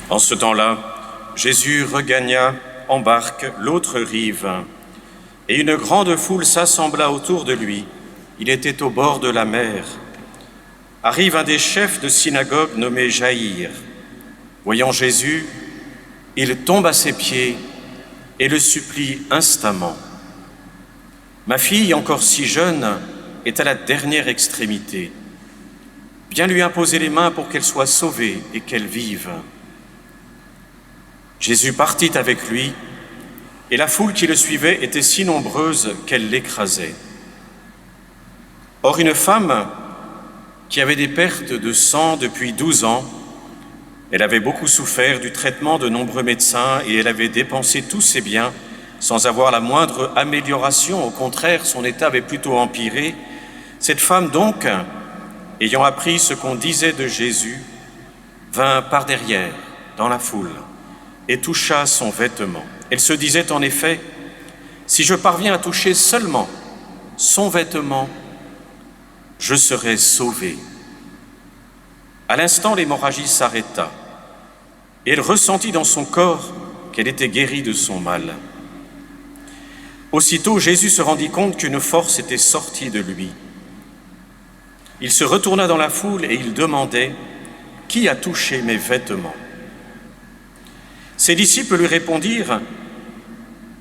En ce temps-là, Jésus regagna en barque l'autre rive, et une grande foule s'assembla autour de lui. Il était au bord de la mer. Arrive un des chefs de synagogue nommé Jaïr. Voyant Jésus, il tombe à ses pieds et le supplie instamment. « Ma fille, encore si jeune, est à la dernière extrémité. Viens lui imposer les mains pour qu'elle soit sauvée et qu'elle vive. » Jésus partit avec lui, et la foule qui le suivait était si nombreuse qu'elle l'écrasait. Or, une femme qui avait des pertes de sang depuis 12 ans, elle avait beaucoup souffert du traitement de nombreux médecins et elle avait dépensé tous ses biens sans avoir la moindre amélioration. Au contraire, son état avait plutôt empiré. Cette femme donc, ayant appris ce qu'on disait de Jésus, vint par derrière, dans la foule, et toucha son vêtement. Elle se disait en effet, « Si je parviens à toucher seulement son vêtement, je serai sauvée. » À l'instant, l'hémorragie s'arrêta, et elle ressentit dans son corps qu'elle était guérie de son mal. Aussitôt, Jésus se rendit compte qu'une force était sortie de lui. Il se retourna dans la foule et il demandait « Qui a touché mes vêtements ?» Ses disciples lui répondirent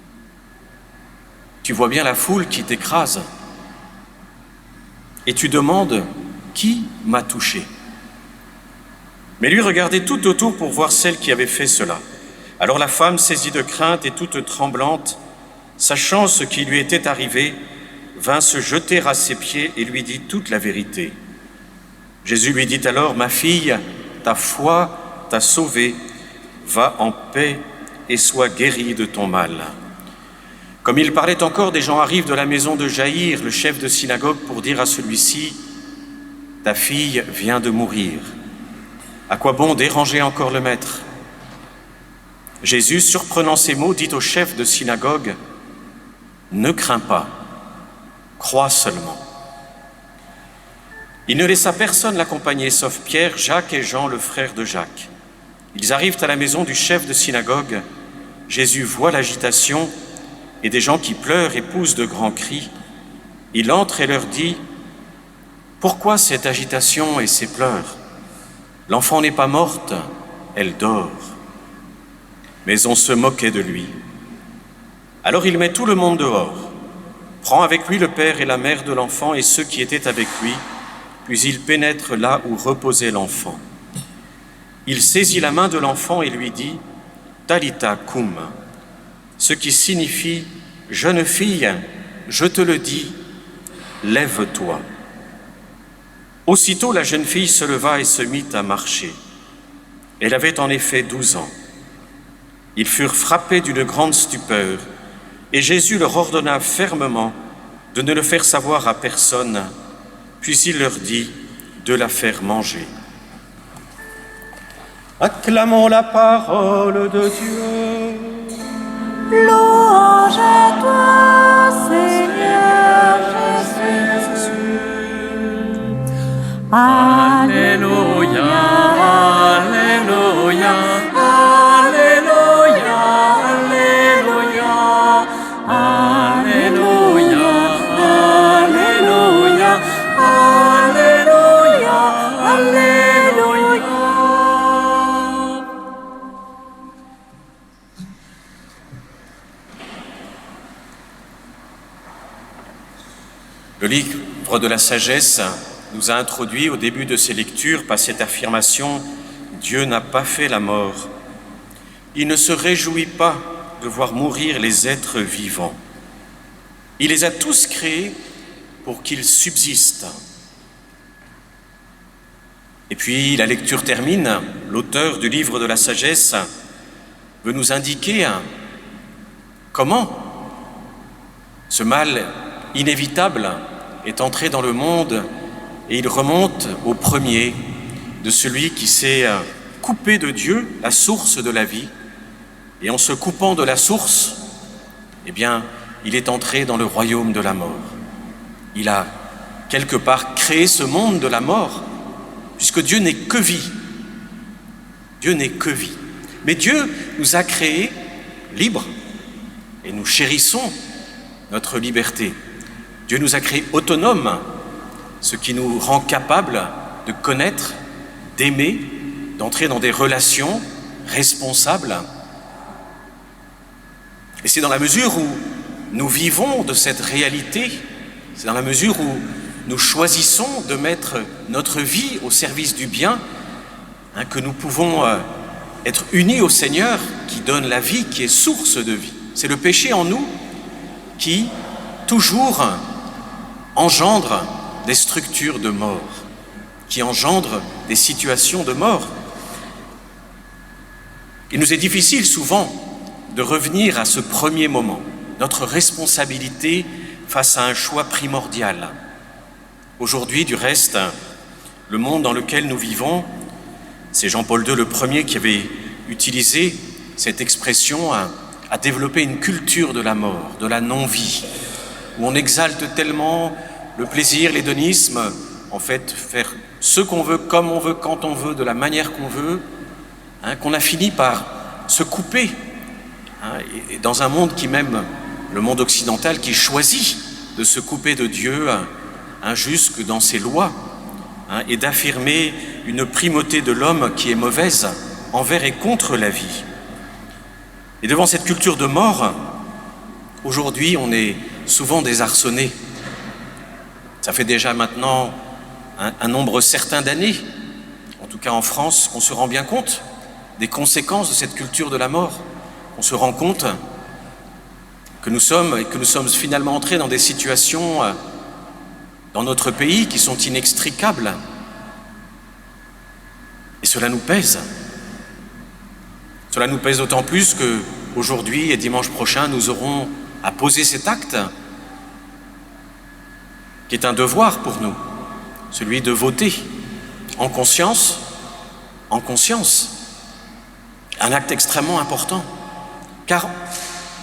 « Tu vois bien la foule qui t'écrase et tu demandes « Qui m'a touché ?» Mais lui regardait tout autour pour voir celle qui avait fait cela. Alors la femme, saisie de crainte et toute tremblante, sachant ce qui lui était arrivé, vint se jeter à ses pieds et lui dit toute la vérité. Jésus lui dit alors, « Ma fille, ta foi t'a sauvée, va en paix et sois guérie de ton mal. » Comme il parlait encore, des gens arrivent de la maison de Jaïr, le chef de synagogue, pour dire à celui-ci, « Ta fille vient de mourir. À quoi bon déranger encore le maître ?» Jésus, surprenant ces mots, dit au chef de synagogue, « Ne crains pas, crois seulement. » Il ne laissa personne l'accompagner, sauf Pierre, Jacques et Jean, le frère de Jacques. Ils arrivent à la maison du chef de synagogue. Jésus voit l'agitation et des gens qui pleurent et poussent de grands cris. Il entre et leur dit, « Pourquoi cette agitation et ces pleurs ? L'enfant n'est pas morte, elle dort. » Mais on se moquait de lui. Alors il met tout le monde dehors, prend avec lui le père et la mère de l'enfant et ceux qui étaient avec lui, puis il pénètre là où reposait l'enfant. Il saisit la main de l'enfant et lui dit « Talitha koum », ce qui signifie « Jeune fille, je te le dis, lève-toi ». Aussitôt la jeune fille se leva et se mit à marcher. Elle avait en effet 12 ans. Ils furent frappés d'une grande stupeur et Jésus leur ordonna fermement de ne le faire savoir à personne, puis il leur dit de la faire manger. Acclamons la parole de Dieu. Louange à toi, Seigneur Jésus. Alléluia, Alléluia, Alléluia, Alléluia, Alléluia, Alléluia, Alléluia, Alléluia. Le livre de la sagesse nous a introduit au début de ces lectures par cette affirmation « Dieu n'a pas fait la mort. Il ne se réjouit pas de voir mourir les êtres vivants. Il les a tous créés pour qu'ils subsistent. » Et puis la lecture termine, l'auteur du livre de la sagesse veut nous indiquer comment ce mal inévitable est entré dans le monde et il remonte au premier de celui qui s'est coupé de Dieu, la source de la vie. Et en se coupant de la source, eh bien, il est entré dans le royaume de la mort. Il a quelque part créé ce monde de la mort, puisque Dieu n'est que vie. Dieu n'est que vie. Mais Dieu nous a créés libres et nous chérissons notre liberté. Dieu nous a créés autonomes, ce qui nous rend capables de connaître, d'aimer, d'entrer dans des relations responsables. Et c'est dans la mesure où nous vivons de cette réalité, c'est dans la mesure où nous choisissons de mettre notre vie au service du bien, que nous pouvons être unis au Seigneur qui donne la vie, qui est source de vie. C'est le péché en nous qui, toujours, engendre des structures de mort, qui engendre des situations de mort. Il nous est difficile souvent de revenir à ce premier moment, notre responsabilité face à un choix primordial. Aujourd'hui, du reste, le monde dans lequel nous vivons, c'est Jean-Paul II le premier qui avait utilisé cette expression à développer une culture de la mort, de la non-vie, où on exalte tellement le plaisir, l'hédonisme, en fait, faire ce qu'on veut, comme on veut, quand on veut, de la manière qu'on veut, qu'on a fini par se couper. Et dans un monde qui, même le monde occidental, qui choisit de se couper de Dieu, jusque dans ses lois, et d'affirmer une primauté de l'homme qui est mauvaise envers et contre la vie. Et devant cette culture de mort, aujourd'hui, on est souvent désarçonné. Ça fait déjà maintenant un nombre certain d'années, en tout cas en France, qu'on se rend bien compte des conséquences de cette culture de la mort. On se rend compte que nous sommes finalement entrés dans des situations dans notre pays qui sont inextricables. Et cela nous pèse. Cela nous pèse d'autant plus qu'aujourd'hui et dimanche prochain, nous aurons à poser cet acte qui est un devoir pour nous, celui de voter en conscience, un acte extrêmement important, car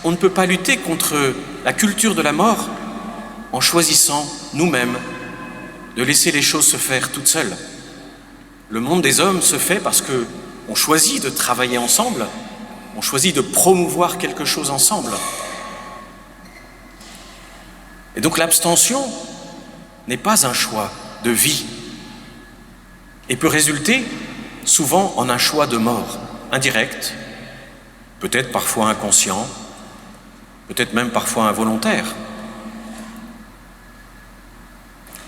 on ne peut pas lutter contre la culture de la mort en choisissant nous-mêmes de laisser les choses se faire toutes seules. Le monde des hommes se fait parce qu'on choisit de travailler ensemble, on choisit de promouvoir quelque chose ensemble. Et donc l'abstention n'est pas un choix de vie et peut résulter souvent en un choix de mort, indirect, peut-être parfois inconscient, peut-être même parfois involontaire.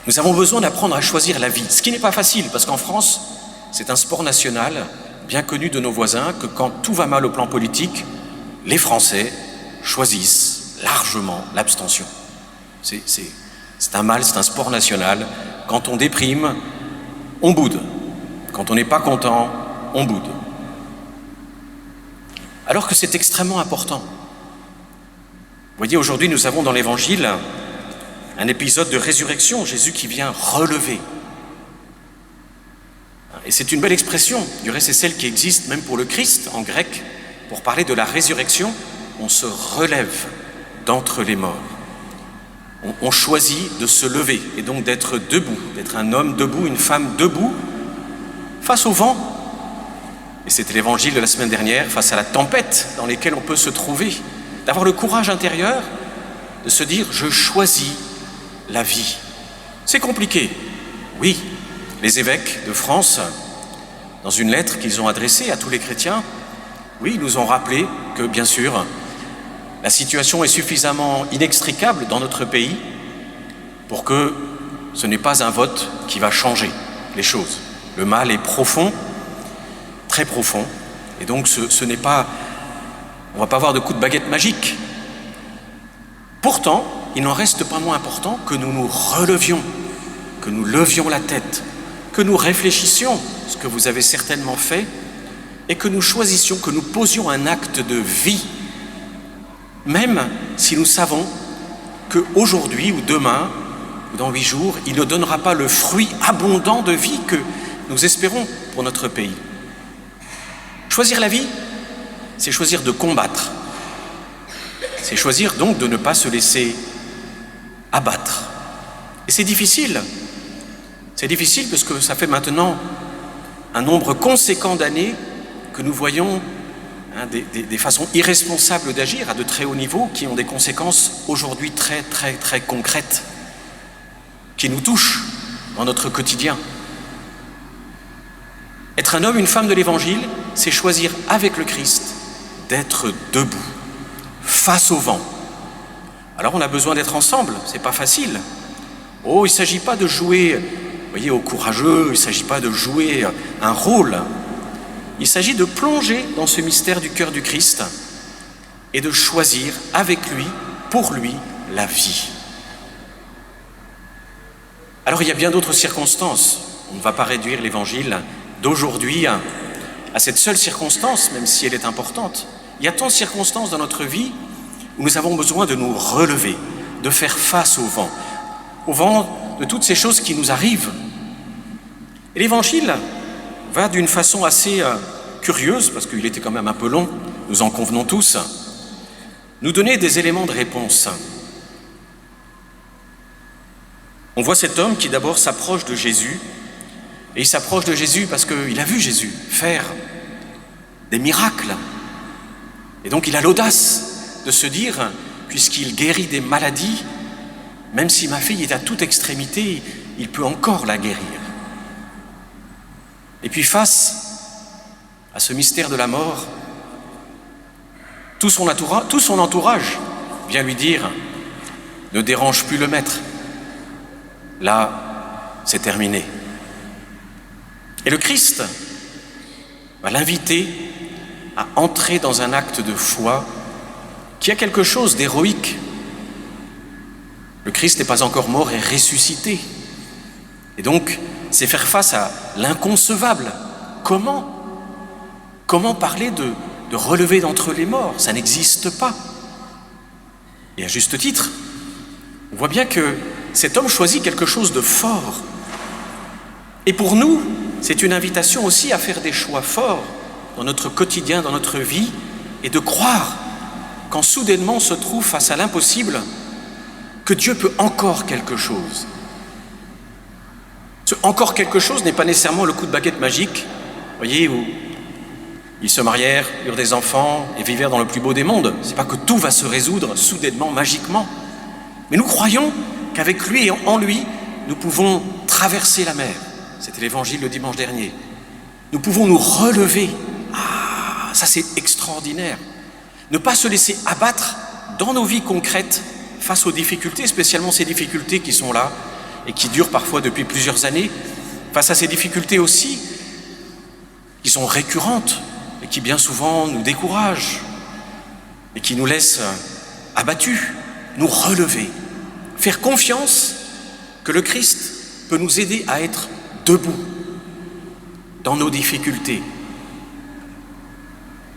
Nous avons besoin d'apprendre à choisir la vie, ce qui n'est pas facile, parce qu'en France, c'est un sport national bien connu de nos voisins, que quand tout va mal au plan politique, les Français choisissent largement l'abstention. C'est un mal, c'est un sport national. Quand on déprime, on boude. Quand on n'est pas content, on boude. Alors que c'est extrêmement important. Vous voyez, aujourd'hui, nous avons dans l'Évangile un épisode de résurrection, Jésus qui vient relever. Et c'est une belle expression, du reste c'est celle qui existe même pour le Christ en grec, pour parler de la résurrection, on se relève d'entre les morts. On choisit de se lever et donc d'être debout, d'être un homme debout, une femme debout, face au vent. Et c'était l'évangile de la semaine dernière, face à la tempête dans laquelle on peut se trouver, d'avoir le courage intérieur de se dire « je choisis la vie ». C'est compliqué, oui. Les évêques de France, dans une lettre qu'ils ont adressée à tous les chrétiens, oui, ils nous ont rappelé que, bien sûr, la situation est suffisamment inextricable dans notre pays pour que ce n'est pas un vote qui va changer les choses. Le mal est profond, très profond, et donc ce n'est pas... On ne va pas avoir de coup de baguette magique. Pourtant, il n'en reste pas moins important que nous nous relevions, que nous levions la tête, que nous réfléchissions, ce que vous avez certainement fait, et que nous choisissions, que nous posions un acte de vie, même si nous savons qu'aujourd'hui ou demain, ou dans 8 jours, il ne donnera pas le fruit abondant de vie que nous espérons pour notre pays. Choisir la vie, c'est choisir de combattre. C'est choisir donc de ne pas se laisser abattre. Et c'est difficile. C'est difficile parce que ça fait maintenant un nombre conséquent d'années que nous voyons des façons irresponsables d'agir à de très hauts niveaux qui ont des conséquences aujourd'hui très, très, très concrètes, qui nous touchent dans notre quotidien. Être un homme, une femme de l'Évangile, c'est choisir avec le Christ d'être debout, face au vent. Alors on a besoin d'être ensemble, c'est pas facile. Oh, il ne s'agit pas de jouer, vous voyez, au courageux, il ne s'agit pas de jouer un rôle. Il s'agit de plonger dans ce mystère du cœur du Christ et de choisir avec lui, pour lui, la vie. Alors il y a bien d'autres circonstances. On ne va pas réduire l'Évangile d'aujourd'hui à cette seule circonstance, même si elle est importante. Il y a tant de circonstances dans notre vie où nous avons besoin de nous relever, de faire face au vent de toutes ces choses qui nous arrivent. Et l'Évangile va d'une façon assez curieuse, parce qu'il était quand même un peu long, nous en convenons tous, nous donner des éléments de réponse. On voit cet homme qui d'abord s'approche de Jésus, et il s'approche de Jésus parce qu'il a vu Jésus faire des miracles. Et donc il a l'audace de se dire, puisqu'il guérit des maladies, même si ma fille est à toute extrémité, il peut encore la guérir. Et puis face à ce mystère de la mort, tout son entourage vient lui dire « Ne dérange plus le maître, là c'est terminé ». Et le Christ va l'inviter à entrer dans un acte de foi qui a quelque chose d'héroïque. Le Christ n'est pas encore mort et ressuscité. Et donc, c'est faire face à l'inconcevable. Comment parler de relever d'entre les morts? Ça n'existe pas. Et à juste titre, on voit bien que cet homme choisit quelque chose de fort. Et pour nous, c'est une invitation aussi à faire des choix forts dans notre quotidien, dans notre vie, et de croire quand soudainement on se trouve face à l'impossible, que Dieu peut encore quelque chose. Ce encore quelque chose n'est pas nécessairement le coup de baguette magique, vous voyez, où ils se marièrent, eurent des enfants et vivèrent dans le plus beau des mondes. C'est pas que tout va se résoudre soudainement, magiquement. Mais nous croyons qu'avec lui et en lui, nous pouvons traverser la mer. C'était l'évangile le dimanche dernier. Nous pouvons nous relever. Ah, ça c'est extraordinaire. Ne pas se laisser abattre dans nos vies concrètes face aux difficultés, spécialement ces difficultés qui sont là et qui durent parfois depuis plusieurs années, face à ces difficultés aussi qui sont récurrentes et qui bien souvent nous découragent et qui nous laissent abattus, nous relever, faire confiance que le Christ peut nous aider à être debout dans nos difficultés.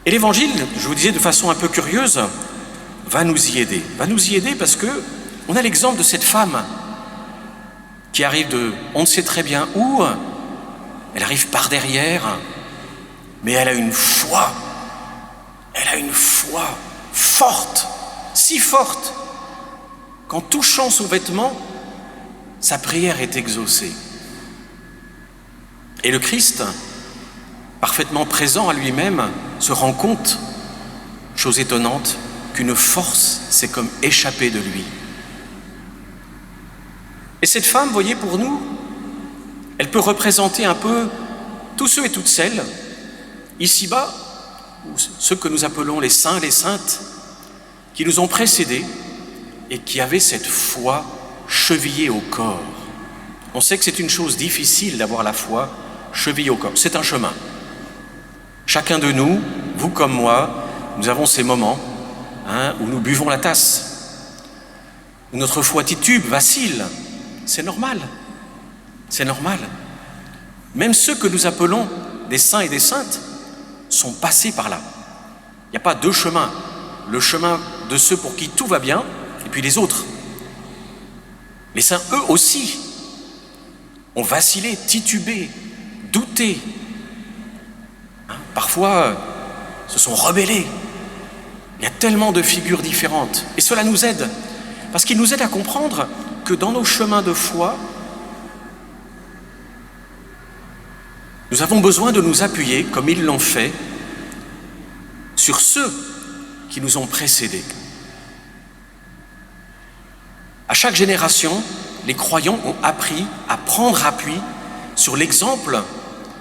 Et l'Évangile, je vous disais de façon un peu curieuse, va nous y aider parce que on a l'exemple de cette femme qui arrive de on ne sait très bien où, elle arrive par derrière, mais elle a une foi forte, si forte, qu'en touchant son vêtement, sa prière est exaucée. Et le Christ, parfaitement présent à lui-même, se rend compte, chose étonnante, qu'une force s'est comme échappée de lui. Et cette femme, voyez, pour nous, elle peut représenter un peu tous ceux et toutes celles, ici-bas, ou ceux que nous appelons les saints, les saintes, qui nous ont précédés et qui avaient cette foi chevillée au corps. On sait que c'est une chose difficile d'avoir la foi chevillée au corps. C'est un chemin. Chacun de nous, vous comme moi, nous avons ces moments où nous buvons la tasse, où notre foi titube, vacille. C'est normal. C'est normal. Même ceux que nous appelons des saints et des saintes sont passés par là. Il n'y a pas deux chemins. Le chemin de ceux pour qui tout va bien et puis les autres. Les saints, eux aussi, ont vacillé, titubé, douté. Parfois, se sont rebellés. Il y a tellement de figures différentes. Et cela nous aide, parce qu'il nous aide à comprendre que dans nos chemins de foi, nous avons besoin de nous appuyer, comme ils l'ont fait, sur ceux qui nous ont précédés. À chaque génération, les croyants ont appris à prendre appui sur l'exemple,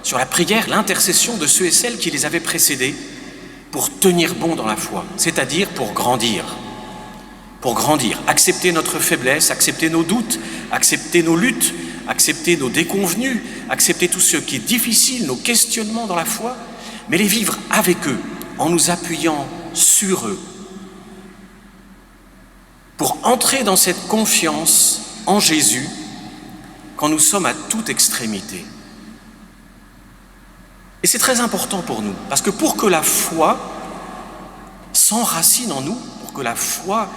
sur la prière, l'intercession de ceux et celles qui les avaient précédés pour tenir bon dans la foi, c'est-à-dire pour grandir, accepter notre faiblesse, accepter nos doutes, accepter nos luttes, accepter nos déconvenues, accepter tout ce qui est difficile, nos questionnements dans la foi, mais les vivre avec eux, en nous appuyant sur eux, pour entrer dans cette confiance en Jésus quand nous sommes à toute extrémité. Et c'est très important pour nous, parce que pour que la foi s'enracine en nous, pour que la foi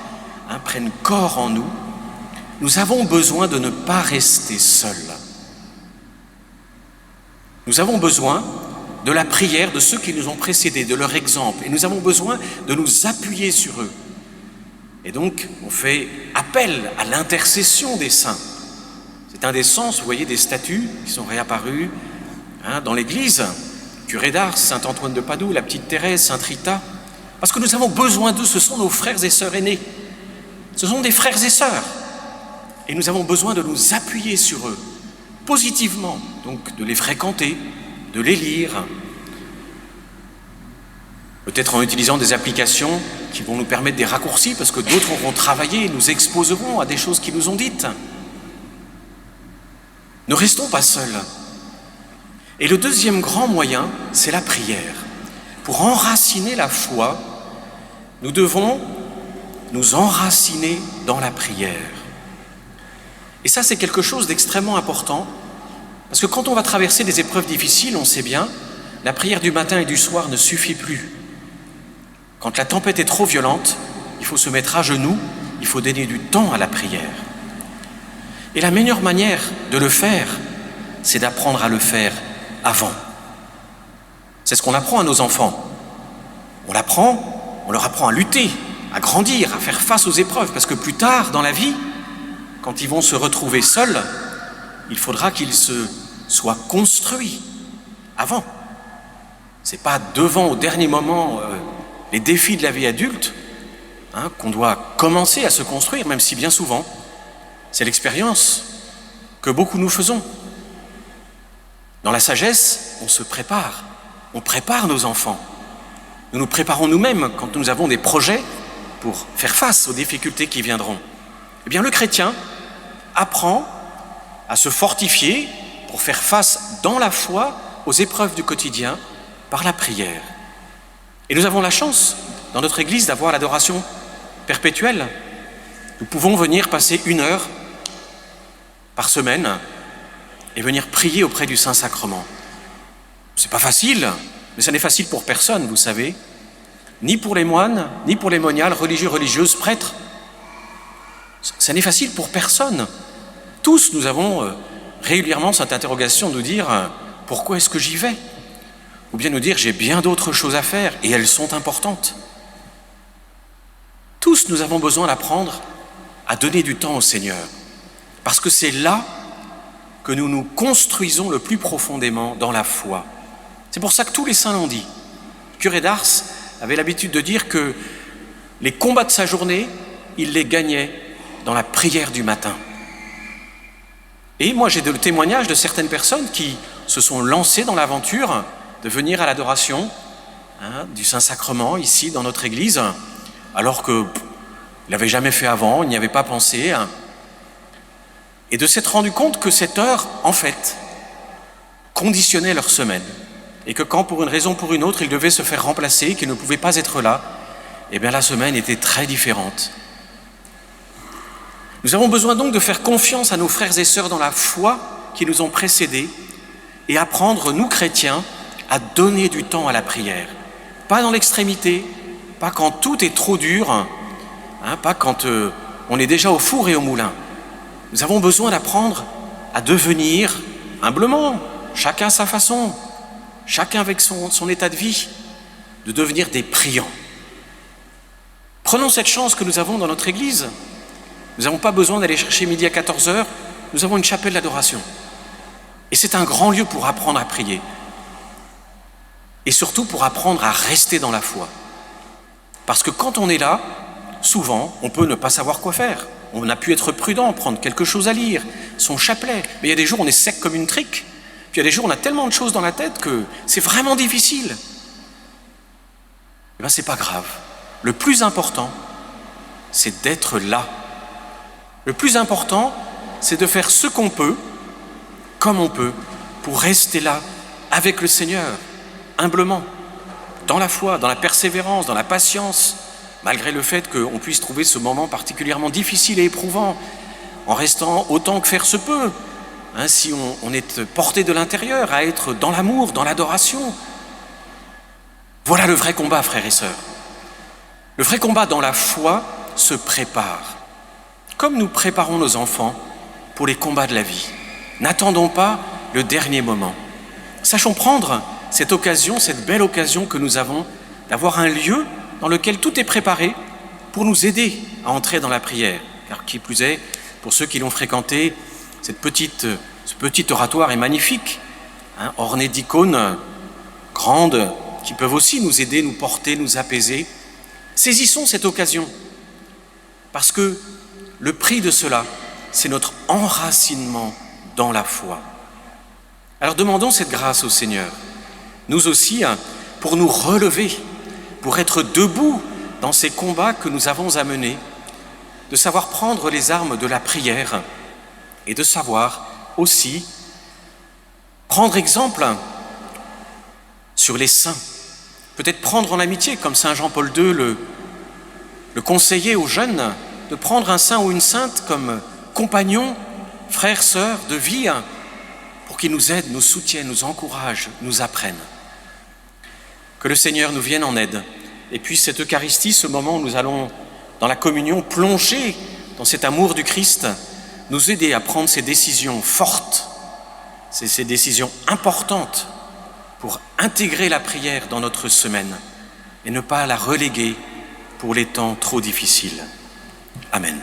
prenne corps en nous, nous avons besoin de ne pas rester seuls. Nous avons besoin de la prière de ceux qui nous ont précédés, de leur exemple, et nous avons besoin de nous appuyer sur eux. Et donc, on fait appel à l'intercession des saints. C'est un des sens, vous voyez, des statues qui sont réapparues dans l'Église. Curé d'Ars, Saint Antoine de Padoue, la petite Thérèse, Sainte Rita. Parce que nous avons besoin d'eux, ce sont nos frères et sœurs aînés. Ce sont des frères et sœurs. Et nous avons besoin de nous appuyer sur eux, positivement, donc de les fréquenter, de les lire, peut-être en utilisant des applications qui vont nous permettre des raccourcis, parce que d'autres auront travaillé et nous exposeront à des choses qu'ils nous ont dites. Ne restons pas seuls. Et le deuxième grand moyen, c'est la prière. Pour enraciner la foi, nous devons nous enraciner dans la prière. Et ça, c'est quelque chose d'extrêmement important, parce que quand on va traverser des épreuves difficiles, on sait bien, la prière du matin et du soir ne suffit plus. Quand la tempête est trop violente, il faut se mettre à genoux, il faut donner du temps à la prière. Et la meilleure manière de le faire, c'est d'apprendre à le faire avant. C'est ce qu'on apprend à nos enfants. On leur apprend à lutter, à grandir, à faire face aux épreuves, parce que plus tard dans la vie, quand ils vont se retrouver seuls, il faudra qu'ils se soient construits avant. C'est pas devant, au dernier moment, les défis de la vie adulte qu'on doit commencer à se construire, même si bien souvent, c'est l'expérience que beaucoup nous faisons. Dans la sagesse, on se prépare, on prépare nos enfants. Nous nous préparons nous-mêmes quand nous avons des projets pour faire face aux difficultés qui viendront. Eh bien, le chrétien apprend à se fortifier pour faire face dans la foi aux épreuves du quotidien par la prière. Et nous avons la chance, dans notre Église, d'avoir l'adoration perpétuelle. Nous pouvons venir passer 1 heure par semaine et venir prier auprès du Saint-Sacrement. C'est pas facile, mais ça n'est facile pour personne, vous savez. Ni pour les moines, ni pour les moniales, religieux, religieuses, prêtres. Ça n'est facile pour personne. Tous, nous avons régulièrement cette interrogation de nous dire « Pourquoi est-ce que j'y vais ?» Ou bien nous dire « J'ai bien d'autres choses à faire et elles sont importantes. » Tous, nous avons besoin d'apprendre à donner du temps au Seigneur. Parce que c'est là que nous nous construisons le plus profondément dans la foi. C'est pour ça que tous les saints l'ont dit. Curé d'Ars avait l'habitude de dire que les combats de sa journée, il les gagnait dans la prière du matin. Et moi, j'ai le témoignage de certaines personnes qui se sont lancées dans l'aventure de venir à l'adoration du Saint-Sacrement, ici, dans notre Église, alors qu'il n'avait jamais fait avant, il n'y avait pas pensé, et de s'être rendu compte que cette heure, en fait, conditionnait leur semaine, et que quand, pour une raison ou pour une autre, ils devaient se faire remplacer, qu'ils ne pouvaient pas être là, eh bien la semaine était très différente. Nous avons besoin donc de faire confiance à nos frères et sœurs dans la foi qui nous ont précédés et apprendre, nous chrétiens, à donner du temps à la prière. Pas dans l'extrémité, pas quand tout est trop dur, pas quand on est déjà au four et au moulin. Nous avons besoin d'apprendre à devenir humblement, chacun à sa façon, chacun avec son état de vie, de devenir des priants. Prenons cette chance que nous avons dans notre Église. Nous n'avons pas besoin d'aller chercher midi à 14h, nous avons une chapelle d'adoration. Et c'est un grand lieu pour apprendre à prier. Et surtout pour apprendre à rester dans la foi. Parce que quand on est là, souvent, on peut ne pas savoir quoi faire. On a pu être prudent, prendre quelque chose à lire, son chapelet. Mais il y a des jours où on est sec comme une trique. Puis il y a des jours où on a tellement de choses dans la tête que c'est vraiment difficile. Eh bien, c'est pas grave. Le plus important, c'est d'être là. Le plus important, c'est de faire ce qu'on peut, comme on peut, pour rester là, avec le Seigneur, humblement, dans la foi, dans la persévérance, dans la patience, malgré le fait qu'on puisse trouver ce moment particulièrement difficile et éprouvant, en restant autant que faire se peut, hein, si on est porté de l'intérieur à être dans l'amour, dans l'adoration. Voilà le vrai combat, frères et sœurs. Le vrai combat dans la foi se prépare, comme nous préparons nos enfants pour les combats de la vie. N'attendons pas le dernier moment. Sachons prendre cette occasion, cette belle occasion que nous avons d'avoir un lieu dans lequel tout est préparé pour nous aider à entrer dans la prière. Car qui plus est, pour ceux qui l'ont fréquenté, ce petit oratoire est magnifique, hein, orné d'icônes grandes qui peuvent aussi nous aider, nous porter, nous apaiser. Saisissons cette occasion, parce que le prix de cela, c'est notre enracinement dans la foi. Alors demandons cette grâce au Seigneur, nous aussi, pour nous relever, pour être debout dans ces combats que nous avons à mener, de savoir prendre les armes de la prière et de savoir aussi prendre exemple sur les saints, peut-être prendre en amitié, comme Saint Jean-Paul II le conseillait aux jeunes, de prendre un saint ou une sainte comme compagnon, frère, sœur de vie, pour qu'ils nous aident, nous soutiennent, nous encouragent, nous apprennent. Que le Seigneur nous vienne en aide. Et puis cette Eucharistie, ce moment où nous allons, dans la communion, plonger dans cet amour du Christ, nous aider à prendre ces décisions fortes, ces décisions importantes pour intégrer la prière dans notre semaine et ne pas la reléguer pour les temps trop difficiles. Amen.